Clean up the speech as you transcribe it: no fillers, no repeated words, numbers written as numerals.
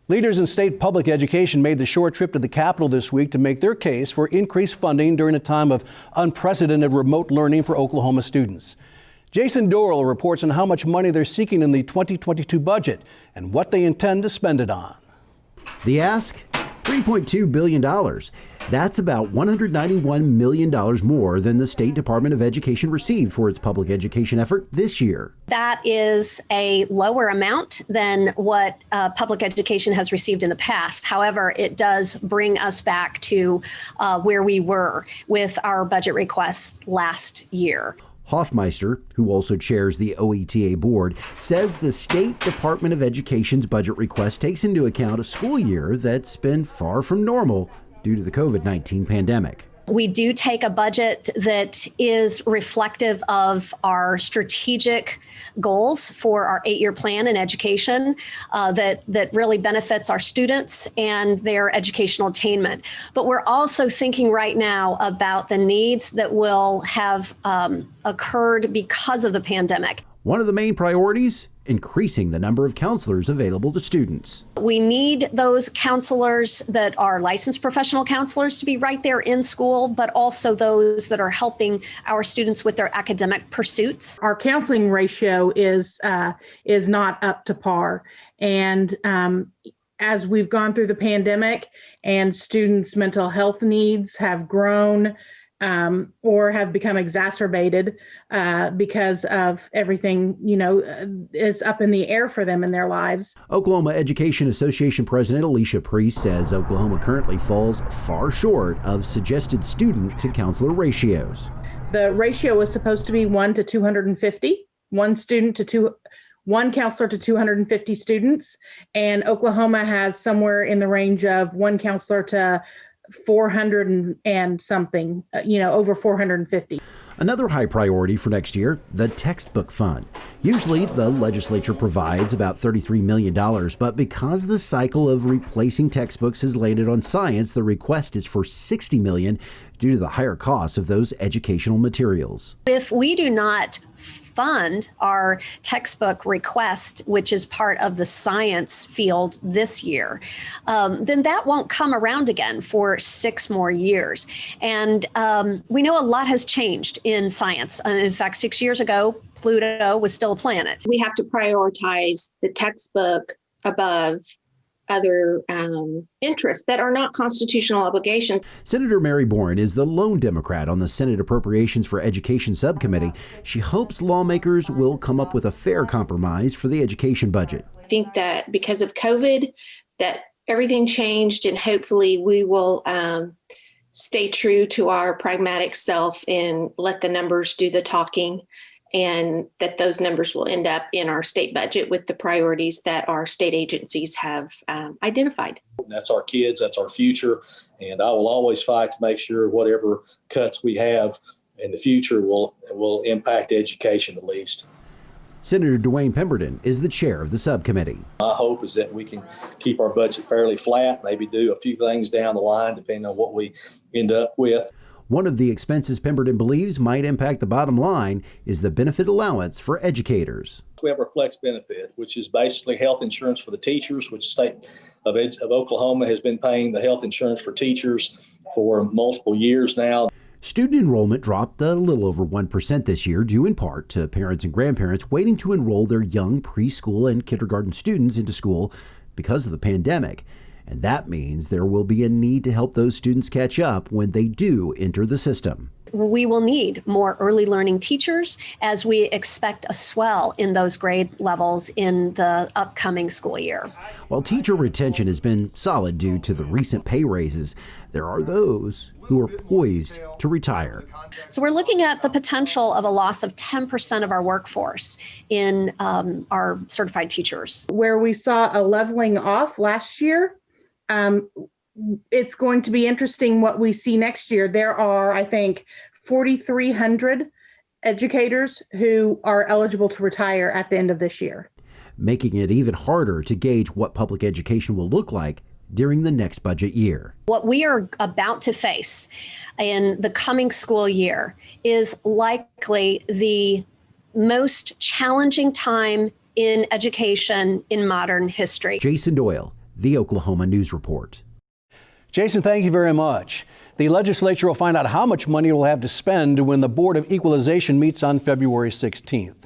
Leaders in state public education made the short trip to the Capitol this week to make their case for increased funding during a time of unprecedented remote learning for Oklahoma students. Jason Doyle reports on how much money they're seeking in the 2022 budget and what they intend to spend it on. The ask? $3.2 billion. That's about $191 million more than the State Department of Education received for its public education effort this year. That is a lower amount than what public education has received in the past. However, it does bring us back to where we were with our budget requests last year. Hoffmeister, who also chairs the OETA board, says the State Department of Education's budget request takes into account a school year that's been far from normal due to the COVID-19 pandemic. We do take a budget that is reflective of our strategic goals for our 8-year plan in education that really benefits our students and their educational attainment. But we're also thinking right now about the needs that will have occurred because of the pandemic. One of the main priorities? Increasing the number of counselors available to students. We need those counselors that are licensed professional counselors to be right there in school, but also those that are helping our students with their academic pursuits. Our counseling ratio is not up to par. And as we've gone through the pandemic and students' mental health needs have grown, or have become exacerbated because of everything, is up in the air for them in their lives. Oklahoma Education Association President Alicia Priest says Oklahoma currently falls far short of suggested student to counselor ratios. The ratio was supposed to be 1 to 250, one counselor to 250 students, and Oklahoma has somewhere in the range of one counselor to 400 and something, over 450. Another high priority for next year, the textbook fund. Usually the legislature provides about $33 million, but because the cycle of replacing textbooks has landed on science, the request is for $60 million due to the higher costs of those educational materials. If we do not fund our textbook request, which is part of the science field this year, then that won't come around again for 6 more years. And we know a lot has changed in science. In fact, 6 years ago, Pluto was still a planet. We have to prioritize the textbook above other interests that are not constitutional obligations. Senator Mary Boren is the lone Democrat on the Senate Appropriations for Education Subcommittee. She hopes lawmakers will come up with a fair compromise for the education budget. I think that because of COVID, that everything changed, and hopefully we will stay true to our pragmatic self and let the numbers do the talking, and that those numbers will end up in our state budget with the priorities that our state agencies have identified. That's our kids, that's our future, and I will always fight to make sure whatever cuts we have in the future will impact education at least. Senator Dwayne Pemberton is the chair of the subcommittee. My hope is that we can keep our budget fairly flat, maybe do a few things down the line depending on what we end up with. One of the expenses Pemberton believes might impact the bottom line is the benefit allowance for educators. We have our flex benefit, which is basically health insurance for the teachers, which the state of Oklahoma has been paying the health insurance for teachers for multiple years now. Student enrollment dropped a little over 1% this year, due in part to parents and grandparents waiting to enroll their young preschool and kindergarten students into school because of the pandemic. And that means there will be a need to help those students catch up when they do enter the system. We will need more early learning teachers as we expect a swell in those grade levels in the upcoming school year. While teacher retention has been solid due to the recent pay raises, there are those who are poised to retire. So we're looking at the potential of a loss of 10% of our workforce in our certified teachers. Where we saw a leveling off last year, it's going to be interesting what we see next year. There are, I think, 4,300 educators who are eligible to retire at the end of this year, making it even harder to gauge what public education will look like during the next budget year. What we are about to face in the coming school year is likely the most challenging time in education in modern history. Jason Doyle, the Oklahoma News Report. Jason, thank you very much. The legislature will find out how much money it will have to spend when the Board of Equalization meets on February 16th.